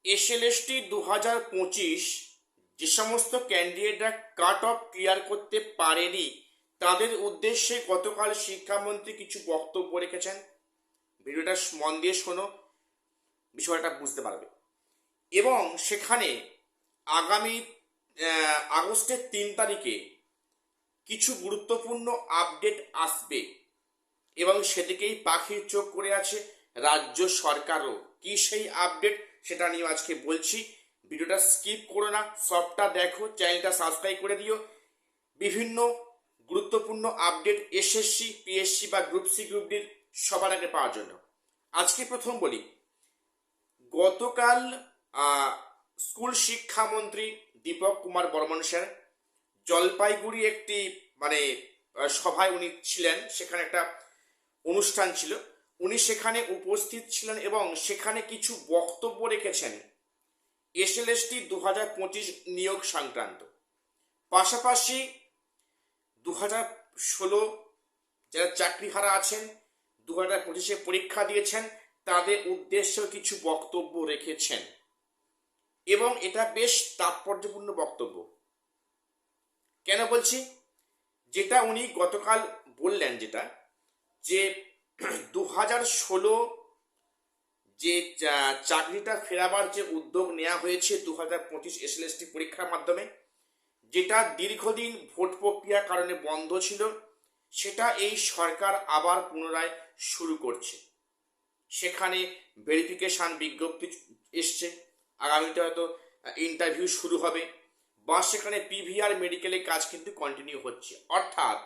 SLST 2025 যে সমস্ত ক্যান্ডিডেটরা cut off clear করতে পারেনি তাদের উদ্দেশ্যে গতকাল শিক্ষামন্ত্রী কিছু বক্তব্য রেখেছেন। ভিডিওটা মন দিয়ে শোনো, বিষয়টা বুঝতে পারবে। এবং সেখানে আগামী আগস্টের 3 তারিখে কিছু গুরুত্বপূর্ণ আপডেট আসবে এবং সেদিকেই পাখির চোখ করে আছে রাজ্য সরকারও। কি সেই আপডেট সেটা নিয়ে আজকে বলছি। ভিডিওটা স্কিপ করো না, সবটা দেখো, চ্যানেলটা সাবস্ক্রাইব করে দিও বিভিন্ন গুরুত্বপূর্ণ আপডেট এসএসসি, পিএসসি বা গ্রুপ সি, গ্রুপ ডির সবার আগে পাওয়ার জন্য। আজকে প্রথম বলি, গতকাল স্কুল শিক্ষামন্ত্রী দীপক কুমার বর্মন স্যার জলপাইগুড়ি একটি সভায় উনি ছিলেন, সেখানে একটা অনুষ্ঠান ছিল, উনি সেখানে উপস্থিত ছিলেন এবং সেখানে কিছু বক্তব্য রেখেছেন এসএলএসটি 2025 নিয়োগ সংক্রান্ত। পাশাপাশি 2016 যারা চাকরিহারা আছেন, 2025 পরীক্ষা দিয়েছেন, তাদের উদ্দেশ্যেও কিছু বক্তব্য রেখেছেন এবং এটা বেশ তাৎপর্যপূর্ণ বক্তব্য। কেন বলছি, যেটা উনি গতকাল বললেন, যেটা যে 2016 যে চাকরিটা ফেরাবার যে উদ্যোগ নেওয়া হয়েছে 2025 এসএলএসটি পরীক্ষার মাধ্যমে, যেটা দীর্ঘদিন ভোট প্রক্রিয়ার কারণে বন্ধ ছিল, সেটা এই সরকার আবার পুনরায় শুরু করছে। সেখানে ভেরিফিকেশন বিজ্ঞপ্তি এসছে, আগামীতে হয়তো ইন্টারভিউ শুরু হবে বা সেখানে পিভিআর মেডিকেলের কাজ কিন্তু কন্টিনিউ হচ্ছে। অর্থাৎ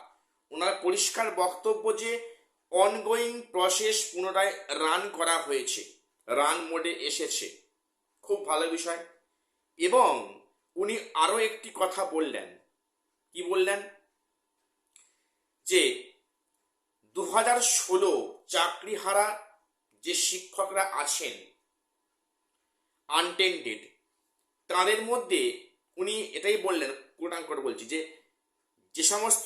ওনার পরিষ্কার বক্তব্য যে অনগোয়িং প্রসেস পুনরায় রান করা হয়েছে, রান মোডে এসেছে, খুব ভালো বিষয়। এবং উনি আরো একটি কথা বললেন, কি বললেন, যে 2016 চাকরিহারা যে শিক্ষকরা আছেন আনটেন্ডেড, তাদের মধ্যে উনি এটাই বললেন, কোট আনকোট বলছি, যে যে সমস্ত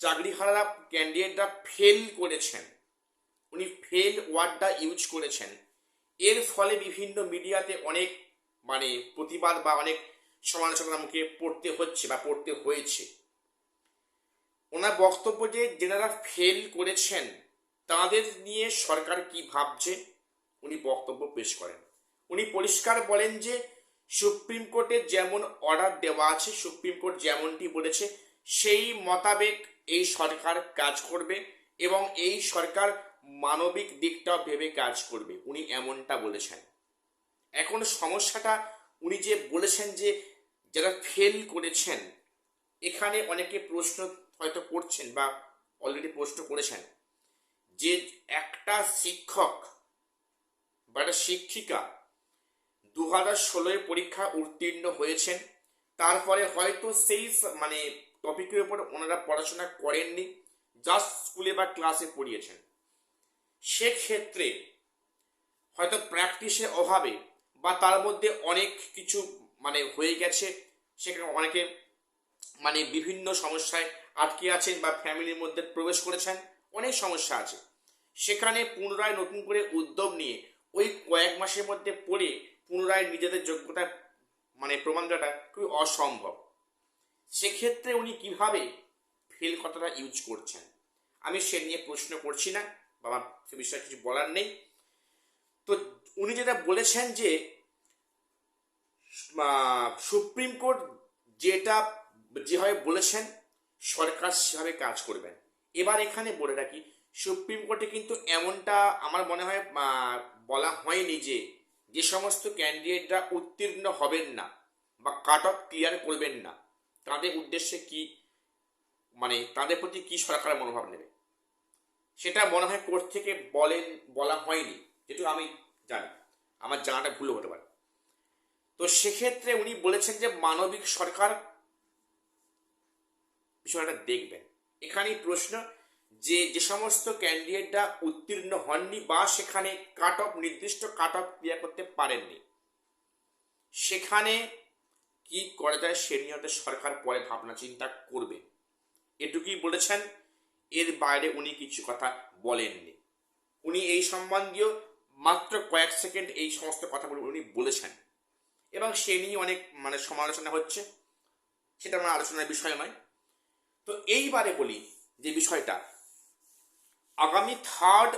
চাকরিহারা ক্যান্ডিডেটরা ফেল করেছেন, উনি ফেল ওয়ার্ডটা ইউজ করেছেন, এর ফলে বিভিন্ন মিডিয়াতে অনেক প্রতিবাদ বা অনেক সমালোচনার মুখে পড়তে হচ্ছে বা পড়তে হয়েছে। ওনার বক্তব্য যে যারা ফেল করেছেন তাদের নিয়ে সরকার কি ভাবছে, উনি বক্তব্য পেশ করেন। উনি পরিষ্কার বলেন যে সুপ্রিম কোর্টে যেমন অর্ডার দেওয়া আছে, সুপ্রিম কোর্ট যেমনটি বলেছে সেই মোতাবেক এই সরকার কাজ করবে এবং এই সরকার মানবিক দিকটা ভেবে কাজ করবে, উনি এমনটা বলেছেন। এখন সমস্যাটা উনি যে বলেছেন যে যারা ফেল করেছেন, এখানে অনেকে প্রশ্ন হয়তো করছেন বা অলরেডি প্রশ্ন করেছেন যে একটা শিক্ষক বা একটা শিক্ষিকা 2016 পরীক্ষা উত্তীর্ণ হয়েছেন, তারপরে হয়তো সেই টপিকের উপর ওনারা পড়াশোনা করেননি, জাস্ট স্কুলে বা ক্লাসে পড়িয়েছেন, সেক্ষেত্রে হয়তো প্র্যাকটিসের অভাবে বা তার মধ্যে অনেক কিছু হয়ে গেছে, সেখানে অনেকে বিভিন্ন সমস্যায় আটকে আছেন বা ফ্যামিলির মধ্যে প্রবেশ করেছেন, অনেক সমস্যা আছে, সেখানে পুনরায় নতুন করে উদ্যোগ নিয়ে ওই কয়েক মাসের মধ্যে পড়ে পুনরায় নিজেদের যোগ্যতা প্রমাণ করাটা খুবই অসম্ভব। সেক্ষেত্রে উনি কিভাবে ফেল কথাটা ইউজ করছেন আমি সে নিয়ে প্রশ্ন করছি না, বা সে বিষয়ে কিছু বলার নেই। তো উনি যেটা বলেছেন যে সুপ্রিম কোর্ট যেটা যেভাবে বলেছেন সরকার সেভাবে কাজ করবেন। এবার এখানে বলে রাখি, সুপ্রিম কোর্টে কিন্তু এমনটা আমার মনে হয় বলা হয়নি যে যে সমস্ত ক্যান্ডিডেটরা উত্তীর্ণ হবেন না বা কাট অফ ক্লিয়ার করবেন না তাদের উদ্দেশ্যে কি তাদের প্রতি কি সরকার মনোভাব নেবে, সেটা মনে হয় কোর্ট থেকে বলা হয়নি, যেটুকু আমি জানি, আমার জানাটা ভুল হতে পারে। তো সেক্ষেত্রে উনি বলেছেন যে মানবিক সরকার বিষয়টা দেখবেন। এখানেই প্রশ্ন যে যে সমস্ত ক্যান্ডিডেটরা উত্তীর্ণ হননি বা সেখানে নির্দিষ্ট কাট অফ ক্লিয়ার করতে পারেননি, সেখানে কি করা যায় সে নিয়ে হয়তো সরকার পরে ভাবনা চিন্তা করবে, এটুকুই বলেছেন। এর বাইরে উনি কিছু কথা বলেননি। উনি এই সম্বন্ধীয় মাত্র কয়েক সেকেন্ড এই সমস্ত কথাগুলো উনি বলেছেন, এবং সে নিয়ে অনেক সমালোচনা হচ্ছে, সেটা আমার আলোচনার বিষয় নয়। তো এইবারে বলি যে বিষয়টা, আগামী 3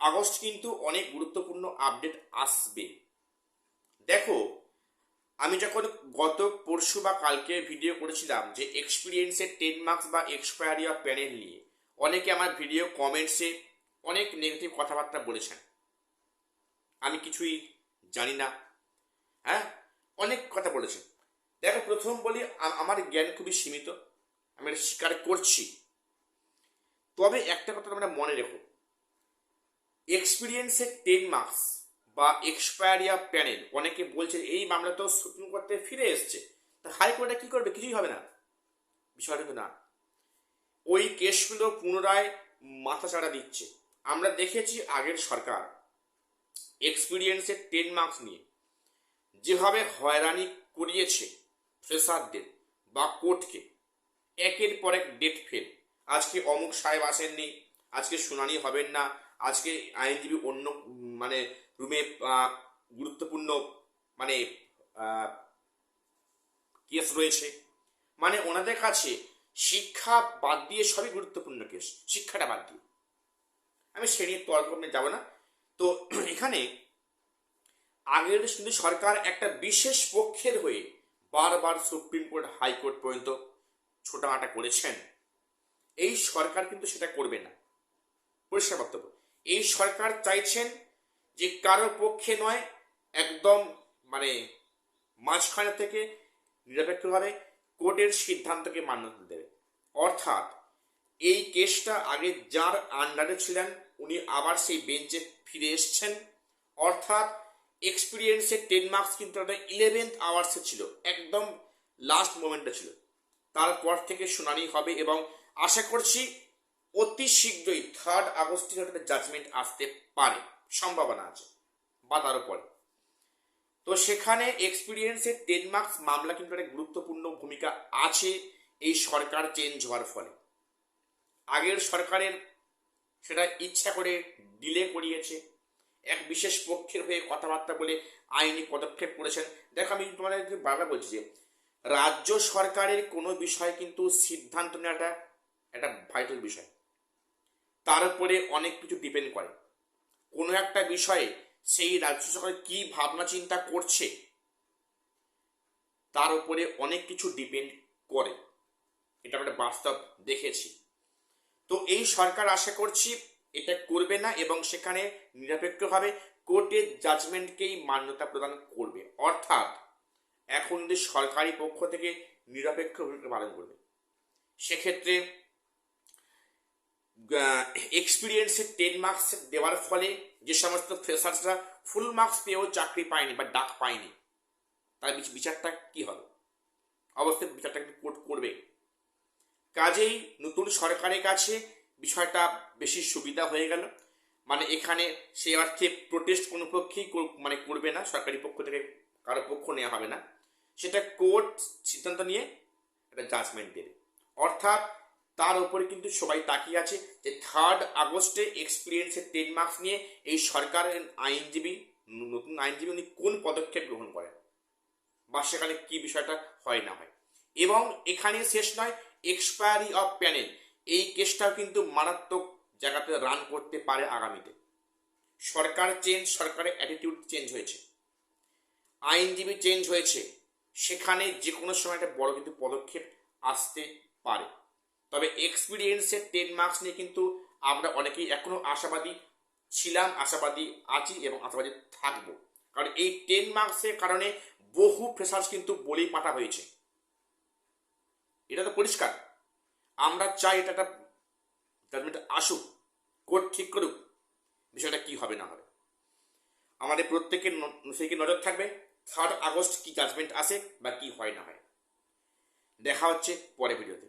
আগস্ট কিন্তু অনেক গুরুত্বপূর্ণ আপডেট আসবে। দেখো, আমি যখন গত পরশু বা কালকে ভিডিও করেছিলাম যে এক্সপিরিয়েন্সের 10 মার্কস বা এক্সপায়ারি অফ প্যানেল নিয়ে, অনেকে আমার ভিডিও কমেন্টসে অনেক নেগেটিভ কথাবার্তা বলেছেন, আমি কিছুই জানি না, হ্যাঁ, অনেক কথা বলেছেন। দেখো, প্রথম বলি, আমার জ্ঞান খুবই সীমিত, আমি এটা স্বীকার করছি। তবে একটা কথা তোমরা মনে রেখো, এক্সপিরিয়েন্সের 10 মার্কস বা এক্সপায়ারি অফ প্যানেল, অনেকে বলছে এই মামলা তো সুপ্রিম কোর্টে ফিরে এসছে, তা হাইকোর্টে কি করবে, কিছুই হবে না। বিষয়টা কিন্তু না, ওই কেসগুলো পুনরায় মাথাচাড়া দিচ্ছে। আমরা দেখেছি আগের সরকার এক্সপিরিয়েন্সের 10 মার্কস নিয়ে যেভাবে হয়রানি করিয়েছে ফ্রেশারদের বা কোর্টকে, একের পর এক ডেট ফেল, আজকে অমুক সাহেব আসেননি, আজকে শুনানি হবেন না, আজকে আইনজীবী অন্য রুমে গুরুত্বপূর্ণ কেস রয়েছে, ওনাদের কাছে শিক্ষা বাদ দিয়ে সবই গুরুত্বপূর্ণ কেস, শিক্ষাটা বাদ দিয়ে। আমি সে নিয়ে তর্ক যাব না। তো এখানে আগের কিন্তু সরকার একটা বিশেষ পক্ষের হয়ে বারবার সুপ্রিম কোর্ট হাইকোর্ট পর্যন্ত ছোটাহাঁটা করেছেন। এই সরকার কিন্তু সেটা করবে না, পরিষ্কার বক্তব্য। এই সরকার চাইছেন যে কারো পক্ষে নয়, একদম মাঝখানে থেকে নিরপেক্ষভাবে কোর্টের সিদ্ধান্তকে মান্যতা দেবে। অর্থাৎ এই কেসটা আগে যার আন্ডারে ছিলেন উনি আবার সেই বেঞ্চে ফিরে এসছেন। অর্থাৎ এক্সপিরিয়েন্সের 10 মার্কস কিন্তু একটা 11th আওয়ার্সে ছিল, একদম লাস্ট মোমেন্টে ছিল। তারপর থেকে শুনানি হবে এবং আশা করছি অতি শীঘ্রই 3 আগস্টে একটা জাজমেন্ট আসতে পারে, সম্ভাবনা আছে, বা তারও পরে। তো সেখানে এক্সপিরিয়েন্সের 10 মার্কস মামলা কিন্তু একটা গুরুত্বপূর্ণ ভূমিকা আছে এই সরকার চেঞ্জ হওয়ার ফলে। আগের সরকারের সেটা ইচ্ছা করে ডিলে করিয়েছে, এক বিশেষ পক্ষের হয়ে কথাবার্তা বলে আইনি পদক্ষেপ করেছেন। দেখো, আমি তোমাদের বারবার বলছি যে রাজ্য সরকারের কোনো বিষয় কিন্তু সিদ্ধান্ত নেওয়াটা একটা ভাইটাল বিষয়, তার উপরে অনেক কিছু ডিপেন্ড করে। কোনো একটা বিষয়ে সেই রাজ্য সরকার কি ভাবনা চিন্তা করছে তার উপরে অনেক কিছু ডিপেন্ড করে, এটা আমরা বাস্তব দেখেছি। তো এই সরকার আশা করছি এটা করবে না এবং সেখানে নিরপেক্ষভাবে কোর্টের জাজমেন্টকেই মান্যতা প্রদান করবে। অর্থাৎ এখন যদি সরকারি পক্ষ থেকে নিরপেক্ষ ভূমিকা পালন করবে, সেক্ষেত্রে এক্সপিরিয়েন্সের 10 মার্কস দেওয়ার ফলে যে সমস্ত ফ্রেশার্সরা ফুল মার্কস পেয়েও চাকরি পায়নি বা ডাক পায়নি, তার বিচারটা কি হবে? অবশ্যই বিচারটা কিন্তু কোর্ট করবে। কাজেই নতুন সরকারের কাছে বিষয়টা বেশি সুবিধা হয়ে গেল। এখানে সে অর্থে প্রোটেস্ট কোনো পক্ষেই করবে না, সরকারি পক্ষ থেকে কারো পক্ষ নেওয়া হবে না, সেটা কোর্ট সিদ্ধান্ত নিয়ে একটা জাজমেন্ট দেবে। অর্থাৎ তার উপরে কিন্তু সবাই তাকিয়ে আছে যে 3 আগস্টে এক্সপিরিয়েন্সের 10 মার্কস নিয়ে এই সরকারের নতুন আইনজীবী উনি কোন পদক্ষেপ গ্রহণ করেন বা সেখানে কি বিষয়টা হয় না হয়। এবং এখানে শেষ নয়, এক্সপায়ারি অফ প্যানেল এই কেসটাও কিন্তু মারাত্মক জায়গাতে রান করতে পারে আগামীতে। সরকার চেঞ্জ, সরকারের অ্যাটিটিউড চেঞ্জ হয়েছে, আইনজীবী চেঞ্জ হয়েছে, সেখানে যে কোনো সময় একটা বড় কিন্তু পদক্ষেপ আসতে পারে। তবে এক্সপিরিয়েন্সের 10 মার্কস নিয়ে কিন্তু আমরা অনেকেই এখনো আশাবাদী ছিলাম, আশাবাদী আছি এবং আশাবাদী থাকবো। কারণ এই 10 মার্কসের কারণে বহু ফ্রেশার্স কিন্তু বলেই পাঠা হয়েছে, এটা তো পরিষ্কার। আমরা চাই এটা একটা জাজমেন্ট আসুক, কোর্ট ঠিক করুক বিষয়টা কি হবে না হবে। আমাদের প্রত্যেকের সেদিকে নজর থাকবে 3 আগস্ট কি জাজমেন্ট আসে বা কি হয় না হয়। দেখা হচ্ছে পরে ভিডিওতে।